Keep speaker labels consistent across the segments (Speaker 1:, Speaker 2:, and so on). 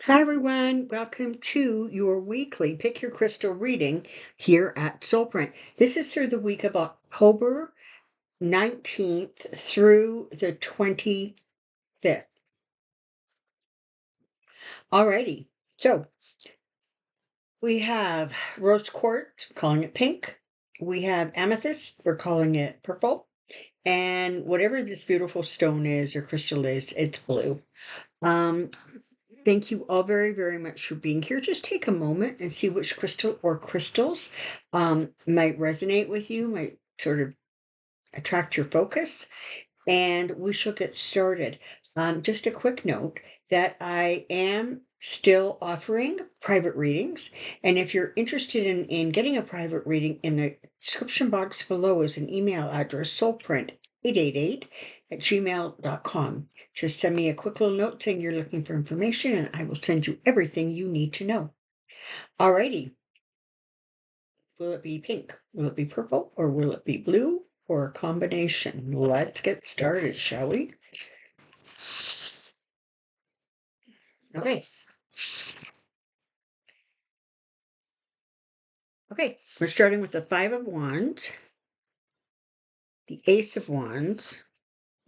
Speaker 1: Hi, everyone. Welcome to your weekly Pick Your Crystal reading here at Soulprint. This is through the week of October 19th through the 25th. Alrighty. So we have rose quartz, we're calling it pink. We have amethyst, we're calling it purple. And whatever this beautiful stone is or crystal is, it's blue. Thank you all very, very much for being here. Just take a moment and see which crystal or crystals might resonate with you, might sort of attract your focus, and we shall get started. Just a quick note that I am still offering private readings, and if you're interested in getting a private reading, in the description box below is an email address, soulprint888@gmail.com. Just send me a quick little note saying you're looking for information, and I will send you everything you need to know. Alrighty. Will it be pink? Will it be purple? Or will it be blue? Or a combination? Let's get started, shall we? Okay. Okay, we're starting with the Five of Wands, the Ace of Wands,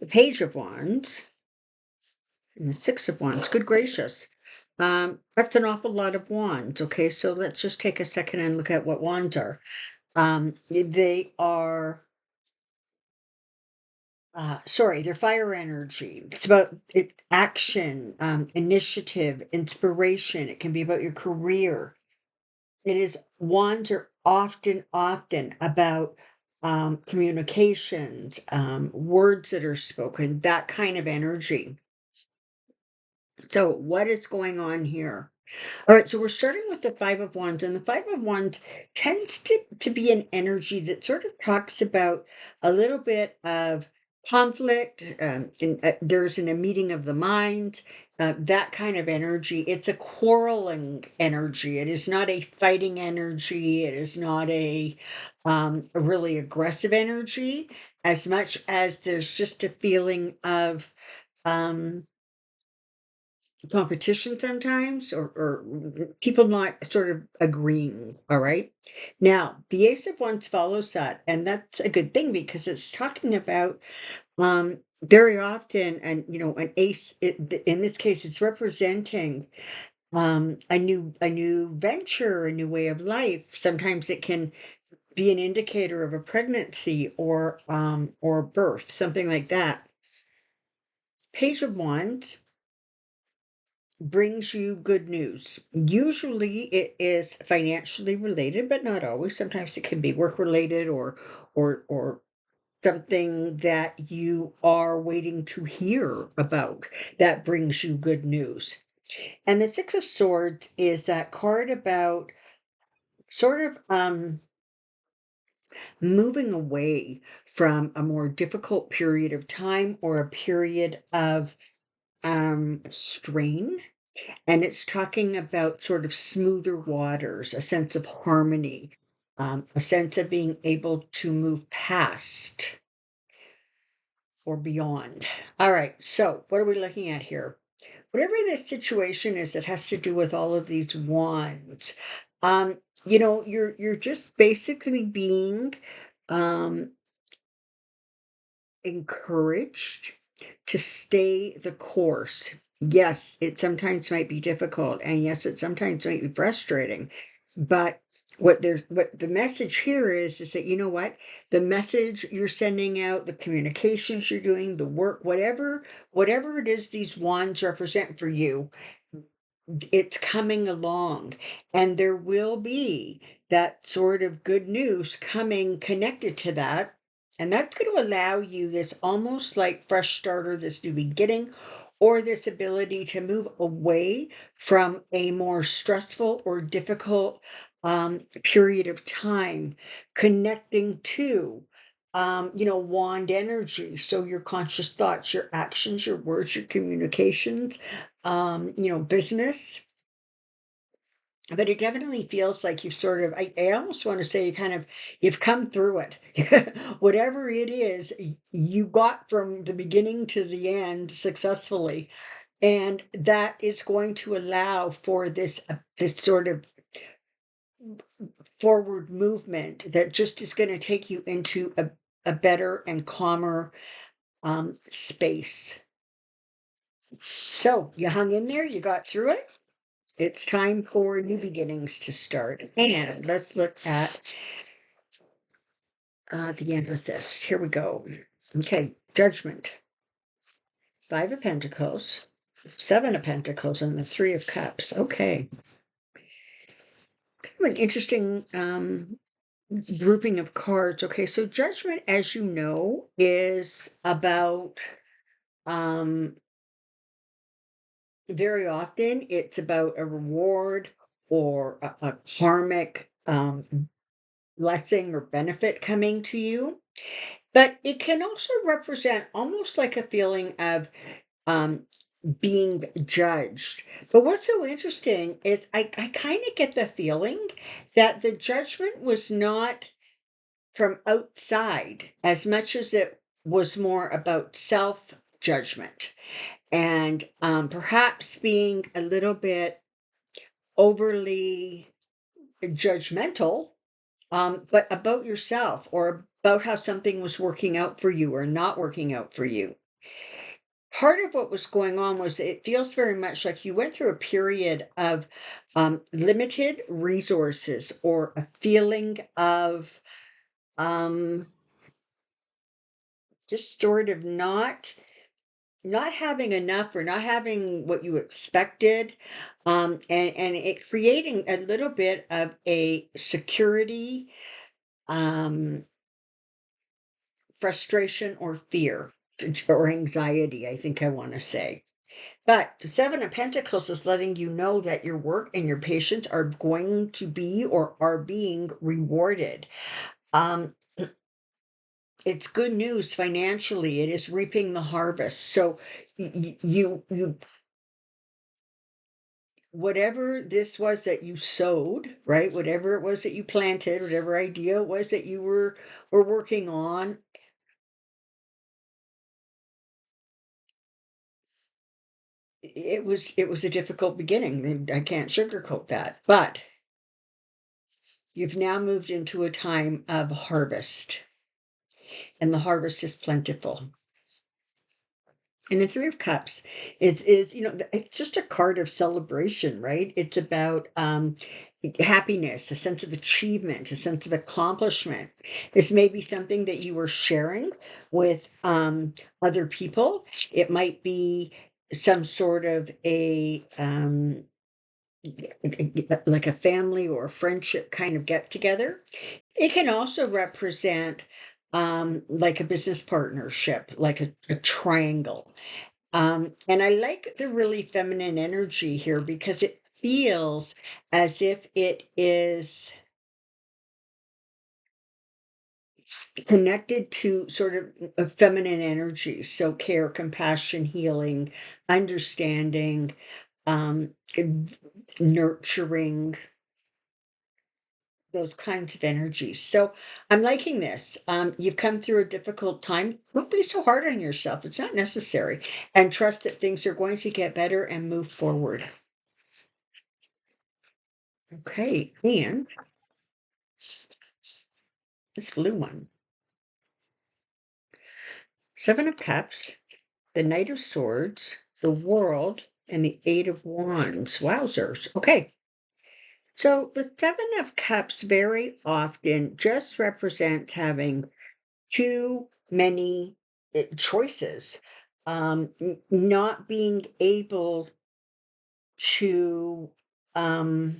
Speaker 1: the Page of Wands, and the Six of Wands. Good gracious. That's an awful lot of wands. Okay, so let's just take a second and look at what wands are. They are, they're fire energy. It's about action, initiative, inspiration. It can be about your career. Wands are often about communications, words that are spoken, that kind of energy. So what is going on here? All right, so we're starting with the Five of Wands, and the Five of Wands tends to be an energy that sort of talks about a little bit of conflict. There's a meeting of the minds, that kind of energy. It's a quarreling energy. It is not a fighting energy. It is not a really aggressive energy, as much as there's just a feeling of competition sometimes, or people not sort of agreeing. All right, now the Ace of Wands follows that, and that's a good thing because it's talking about very often, and an ace, in this case it's representing a new venture, a new way of life. Sometimes it can be an indicator of a pregnancy or birth, something like that. Page of Wands brings you good news. Usually it is financially related, but not always. Sometimes it can be work related, or something that you are waiting to hear about that brings you good news. And the Six of Swords is that card about sort of moving away from a more difficult period of time, or a period of strain. And it's talking about sort of smoother waters, a sense of harmony, a sense of being able to move past or beyond. All right, so what are we looking at here? Whatever this situation is that has to do with all of these wands, you're just basically being um, encouraged to stay the course. Yes, it sometimes might be difficult, and yes, it sometimes might be frustrating, but what the message here is that, you know what, the message you're sending out, the communications you're doing, the work, whatever it is these wands represent for you, it's coming along, and there will be that sort of good news coming connected to that. And that's going to allow you this almost like fresh starter, this new beginning, or this ability to move away from a more stressful or difficult period of time, connecting to wand energy. So your conscious thoughts, your actions, your words, your communications, business. But it definitely feels like you sort of, I almost want to say, you've come through it. Whatever it is, you got from the beginning to the end successfully. And that is going to allow for this sort of forward movement that just is going to take you into a better and calmer space. So you hung in there, you got through it. It's time for new beginnings to start. And let's look at the amethyst. Here we go. Okay, judgment. Five of Pentacles, Seven of Pentacles, and the Three of Cups. Okay. Kind of an interesting grouping of cards. Okay, so judgment, as you know, is about um very often it's about a reward or a karmic blessing or benefit coming to you. But it can also represent almost like a feeling of um, being judged. But what's so interesting is I kind of get the feeling that the judgment was not from outside as much as it was more about self judgment and perhaps being a little bit overly judgmental, but about yourself or about how something was working out for you or not working out for you. Part of what was going on was it feels very much like you went through a period of limited resources or a feeling of um, just sort of not having enough or not having what you expected, and it creating a little bit of a security um, frustration or fear or anxiety, I think I want to say. But the Seven of Pentacles is letting you know that your work and your patience are going to be or are being rewarded. Um, it's good news financially. It is reaping the harvest. So you whatever this was that you sowed, right? Whatever it was that you planted, whatever idea it was that you were working on, it was a difficult beginning. I can't sugarcoat that. But you've now moved into a time of harvest, and the harvest is plentiful. And the Three of Cups is it's just a card of celebration, right? It's about happiness, a sense of achievement, a sense of accomplishment. This may be something that you were sharing with other people. It might be some sort of a like a family or a friendship kind of get together. It can also represent like a business partnership, like a triangle. And I like the really feminine energy here because it feels as if it is connected to sort of a feminine energy. So care, compassion, healing, understanding, um, nurturing, those kinds of energies. So I'm liking this. You've come through a difficult time. Don't be so hard on yourself. It's not necessary. And trust that things are going to get better and move forward. Okay. And this blue one, Seven of Cups, the Knight of Swords, the World, and the Eight of Wands. Wowzers. Okay. So the Seven of Cups very often just represents having too many choices, not being able to, um,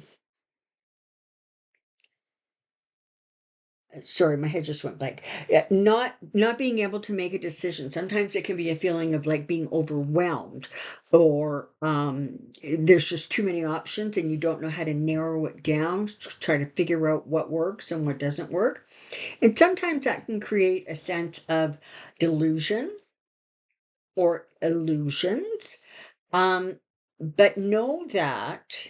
Speaker 1: sorry, my head just went blank. Yeah, not being able to make a decision. Sometimes it can be a feeling of like being overwhelmed, or there's just too many options and you don't know how to narrow it down to try to figure out what works and what doesn't work. And sometimes that can create a sense of delusion or illusions. But know that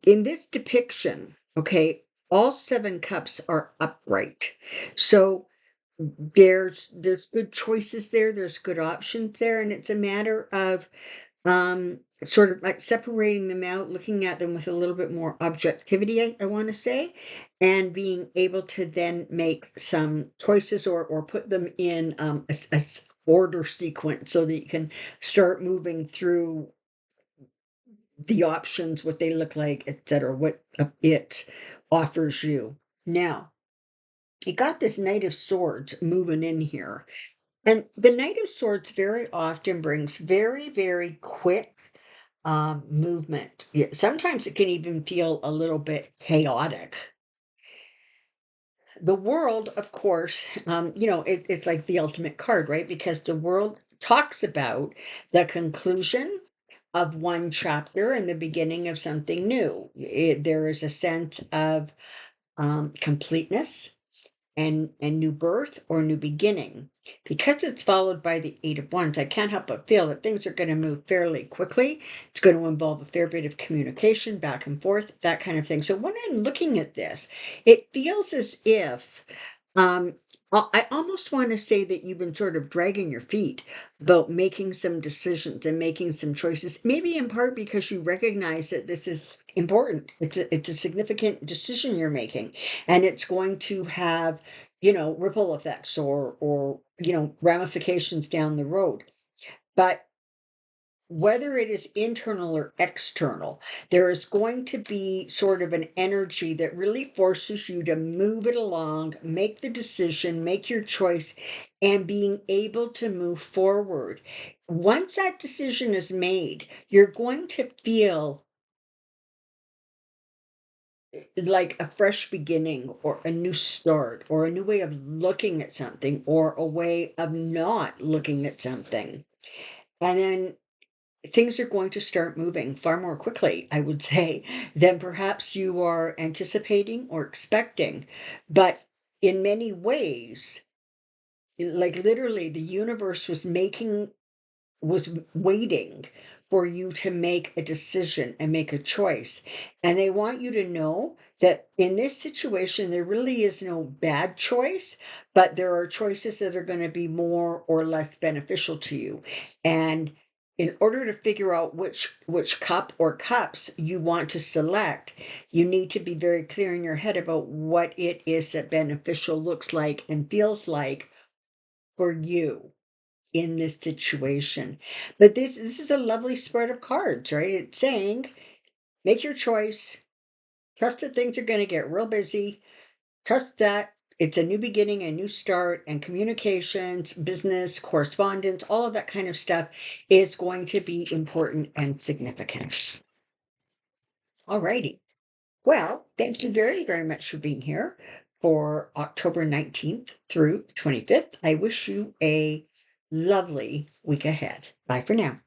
Speaker 1: in this depiction, okay, all seven cups are upright. So There's good choices there, there's good options there, and it's a matter of, sort of, like, separating them out, looking at them with a little bit more objectivity, I wanna say, and being able to then make some choices or put them in, a order sequence so that you can start moving through the options, what they look like, etcetera, what, it offers you. Now, you got this Knight of Swords moving in here. And the Knight of Swords very often brings very, very quick movement. Yeah, sometimes it can even feel a little bit chaotic. The world, of course, it's like the ultimate card, right? Because the world talks about the conclusion of one chapter and the beginning of something new. There is a sense of completeness and new birth or new beginning. Because it's followed by the Eight of Wands, I can't help but feel that things are going to move fairly quickly. It's going to involve a fair bit of communication back and forth, that kind of thing. So when I'm looking at this, it feels as if um, I almost want to say that you've been sort of dragging your feet about making some decisions and making some choices, maybe in part because you recognize that this is important. It's a significant decision you're making, and it's going to have ripple effects or ramifications down the road. But whether it is internal or external, there is going to be sort of an energy that really forces you to move it along, make the decision, make your choice, and being able to move forward. Once that decision is made, you're going to feel like a fresh beginning or a new start or a new way of looking at something or a way of not looking at something. And then things are going to start moving far more quickly, I would say, than perhaps you are anticipating or expecting. But in many ways, like literally, the universe was waiting for you to make a decision and make a choice. And they want you to know that in this situation, there really is no bad choice, but there are choices that are going to be more or less beneficial to you. And in order to figure out which cup or cups you want to select, you need to be very clear in your head about what it is that beneficial looks like and feels like for you in this situation. But this is a lovely spread of cards, right? It's saying, make your choice, trust that things are going to get real busy, trust that it's a new beginning, a new start, and communications, business, correspondence, all of that kind of stuff is going to be important and significant. All righty. Well, thank you very, very much for being here for October 19th through 25th. I wish you a lovely week ahead. Bye for now.